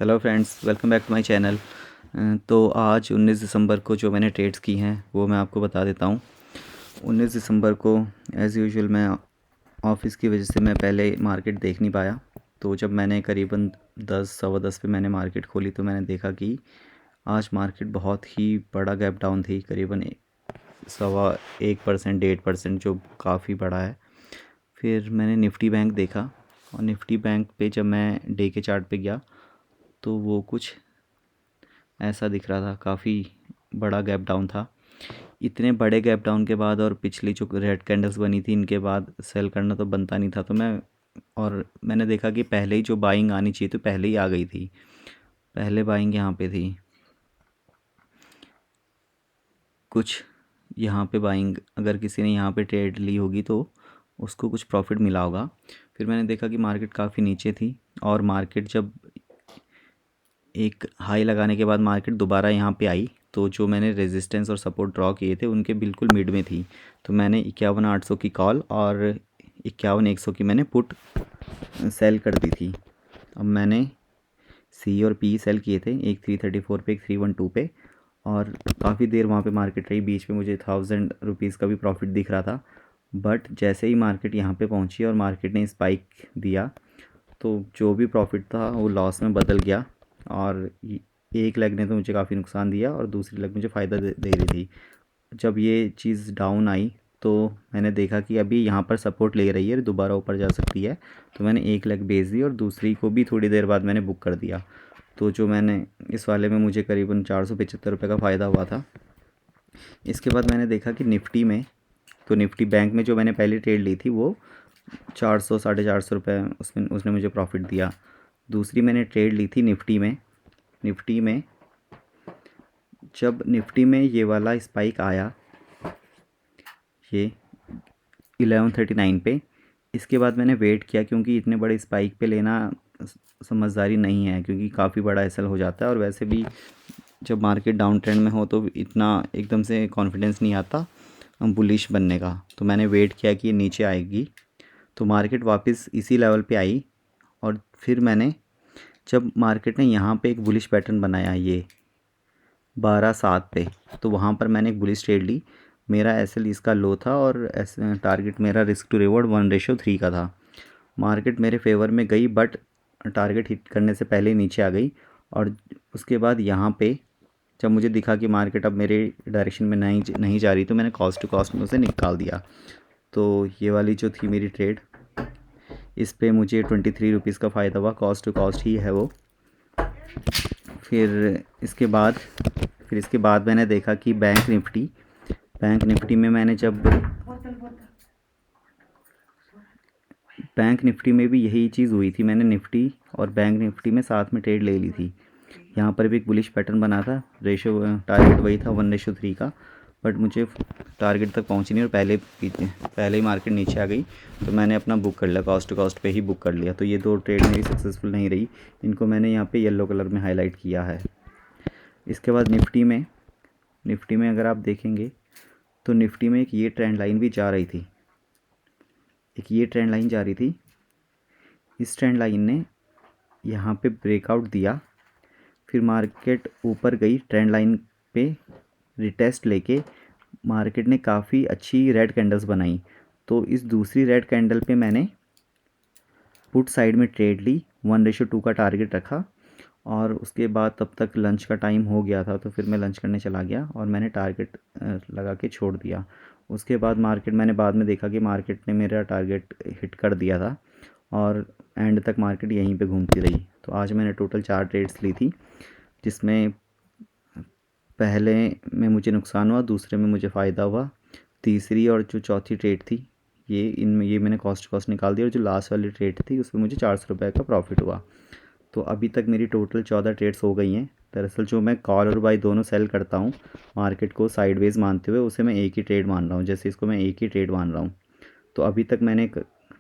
Hello friends, welcome back to my channel. तो आज 19 दिसंबर को जो मैंने ट्रेड्स की हैं वो मैं आपको बता देता हूँ। 19 दिसंबर को एज़ यूजुअल मैं ऑफ़िस की वजह से मैं पहले मार्केट देख नहीं पाया। तो जब मैंने करीबन 10 सवा 10 पे मैंने मार्केट खोली तो मैंने देखा कि आज मार्केट बहुत ही बड़ा गैप डाउन थी, करीबन सवा 1% 1.5% जो काफ़ी बड़ा है। फिर मैंने निफ्टी बैंक देखा और निफ्टी बैंक पे जब मैं डे के चार्ट पे गया तो वो कुछ ऐसा दिख रहा था, काफ़ी बड़ा गैप डाउन था। इतने बड़े गैप डाउन के बाद और पिछली जो रेड कैंडल्स बनी थी इनके बाद सेल करना तो बनता नहीं था। तो मैंने देखा कि पहले ही जो बाइंग आनी चाहिए तो पहले ही आ गई थी। पहले बाइंग यहाँ पे थी, कुछ यहाँ पे बाइंग अगर किसी ने यहाँ पे ट्रेड ली होगी तो उसको कुछ प्रॉफिट मिला होगा। फिर मैंने देखा कि मार्केट काफ़ी नीचे थी और मार्केट जब एक हाई लगाने के बाद मार्केट दोबारा यहाँ पे आई तो जो मैंने रेजिस्टेंस और सपोर्ट ड्रॉ किए थे उनके बिल्कुल मिड में थी। तो मैंने 51,800 की कॉल और 51,100 की मैंने पुट सेल कर दी थी। अब मैंने सी और पी सेल किए थे, एक 334 पे, एक 312 पे, और काफ़ी देर वहाँ पे मार्केट रही। बीच में मुझे 1000 रुपीज़ का भी प्रॉफिट दिख रहा था। बट जैसे ही मार्केट यहाँ पे पहुँची और मार्केट ने स्पाइक दिया तो जो भी प्रॉफिट था वो लॉस में बदल गया। और एक लेग ने तो मुझे काफ़ी नुकसान दिया और दूसरी लेग मुझे फ़ायदा दे रही थी। जब ये चीज़ डाउन आई तो मैंने देखा कि अभी यहाँ पर सपोर्ट ले रही है, दोबारा ऊपर जा सकती है। तो मैंने एक लेग बेच दी और दूसरी को भी थोड़ी देर बाद मैंने बुक कर दिया। तो जो मैंने इस वाले में मुझे करीबन 475 का फ़ायदा हुआ था। इसके बाद मैंने देखा कि निफ्टी में, तो निफ्टी बैंक में जो मैंने पहले ट्रेड ली थी वो 400 450 रुपये उसमें उसने मुझे प्रॉफिट दिया। दूसरी मैंने ट्रेड ली थी निफ्टी में जब निफ्टी में ये वाला स्पाइक आया, ये 1139 पे, इसके बाद मैंने वेट किया क्योंकि इतने बड़े स्पाइक पे लेना समझदारी नहीं है क्योंकि काफ़ी बड़ा एसएल हो जाता है। और वैसे भी जब मार्केट डाउन ट्रेंड में हो तो इतना एकदम से कॉन्फिडेंस नहीं आता बुलिश बनने का। तो मैंने वेट किया कि ये नीचे आएगी, तो मार्केट वापस इसी लेवल पे आई। और फिर मैंने जब मार्केट ने यहाँ पे एक बुलिश पैटर्न बनाया ये 12,7 पे, तो वहाँ पर मैंने एक बुलिश ट्रेड ली। मेरा एसएल इसका लो था और टारगेट मेरा रिस्क टू रिवॉर्ड 1:3 का था। मार्केट मेरे फेवर में गई बट टारगेट हिट करने से पहले नीचे आ गई। और उसके बाद यहाँ पे जब मुझे दिखा कि मार्केट अब मेरे डायरेक्शन में नहीं जा रही तो मैंने कॉस्ट टू कॉस्ट में उसे निकाल दिया। तो ये वाली जो थी मेरी ट्रेड, इस पे मुझे 23 रुपीज़ का फ़ायदा हुआ, कॉस्ट टू कॉस्ट ही है वो। फिर इसके बाद मैंने देखा कि बैंक निफ्टी में मैंने जब बैंक निफ्टी में भी यही चीज़ हुई थी। मैंने निफ्टी और बैंक निफ्टी में साथ में ट्रेड ले ली थी। यहाँ पर भी एक बुलिश पैटर्न बना था, रेशो टारगेट वही था 1:3 का, बट मुझे टारगेट तक पहुँची नहीं और पहले ही मार्केट नीचे आ गई। तो मैंने अपना बुक कर लिया, कॉस्ट टू कॉस्ट पे ही बुक कर लिया। तो ये दो ट्रेड मेरी सक्सेसफुल नहीं रही, इनको मैंने यहाँ पे येलो कलर में हाईलाइट किया है। इसके बाद निफ्टी में अगर आप देखेंगे तो निफ्टी में एक ये ट्रेंड लाइन भी जा रही थी, इस ट्रेंड लाइन ने यहाँ पे ब्रेकआउट दिया। फिर मार्केट ऊपर गई, ट्रेंड लाइन पे रिटेस्ट लेके मार्केट ने काफ़ी अच्छी रेड कैंडल्स बनाई। तो इस दूसरी रेड कैंडल पे मैंने पुट साइड में ट्रेड ली, 1:2 का टारगेट रखा। और उसके बाद तब तक लंच का टाइम हो गया था तो फिर मैं लंच करने चला गया और मैंने टारगेट लगा के छोड़ दिया। उसके बाद मैंने बाद में देखा कि मार्केट ने मेरा टारगेट हिट कर दिया था और एंड तक मार्केट यहीं पे घूमती रही। तो आज मैंने टोटल 4 ट्रेड्स ली थी, जिसमें पहले में मुझे नुकसान हुआ, दूसरे में मुझे फ़ायदा हुआ, तीसरी और जो चौथी ट्रेड थी ये मैंने कॉस्ट निकाल दिया और जो लास्ट वाली ट्रेड थी उसमें मुझे 400 रुपये का प्रॉफिट हुआ। तो अभी तक मेरी टोटल 14 ट्रेड्स हो गई हैं। दरअसल जो मैं कॉल और बाय दोनों सेल करता हूँ मार्केट को साइडवेज मानते हुए, उसे मैं एक ही ट्रेड मान रहा हूँ, जैसे इसको मैं एक ही ट्रेड मान रहा हूँ। तो अभी तक मैंने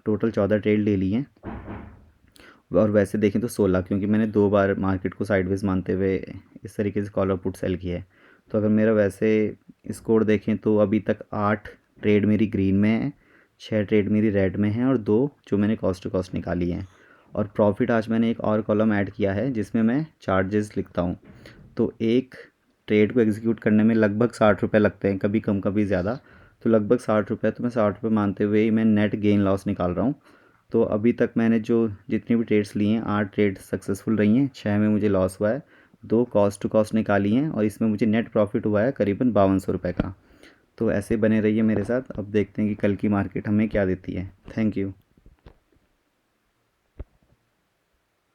टोटल 14 ट्रेड ले ली हैं और वैसे देखें तो 16, क्योंकि मैंने 2 बार मार्केट को साइडवेज मानते हुए इस तरीके से कॉल और पुट सेल किया है। तो अगर मेरा वैसे स्कोर देखें तो अभी तक 8 ट्रेड मेरी ग्रीन में है, 6 ट्रेड मेरी रेड में है और 2 जो मैंने कॉस्ट टू कॉस्ट निकाली हैं। और प्रॉफिट आज मैंने एक और कॉलम ऐड किया है जिसमें मैं चार्जेस लिखता हूँ। तो एक ट्रेड को एग्जीक्यूट करने में लगभग 60 रुपये लगते हैं, कभी कम कभी ज़्यादा। तो लगभग 60 रुपये, तो मैं 60 रुपये मानते हुए ही मैं नेट गेन लॉस निकाल रहा हूँ। तो अभी तक मैंने जो जितनी भी ट्रेड्स ली हैं, 8 ट्रेड सक्सेसफुल रही हैं, 6 में मुझे लॉस हुआ है, 2 कॉस्ट टू कॉस्ट निकाली हैं और इसमें मुझे नेट प्रॉफिट हुआ है करीबन 5200 रुपये का। तो ऐसे बने रहिए मेरे साथ। अब देखते हैं कि कल की मार्केट हमें क्या देती है। Thank you.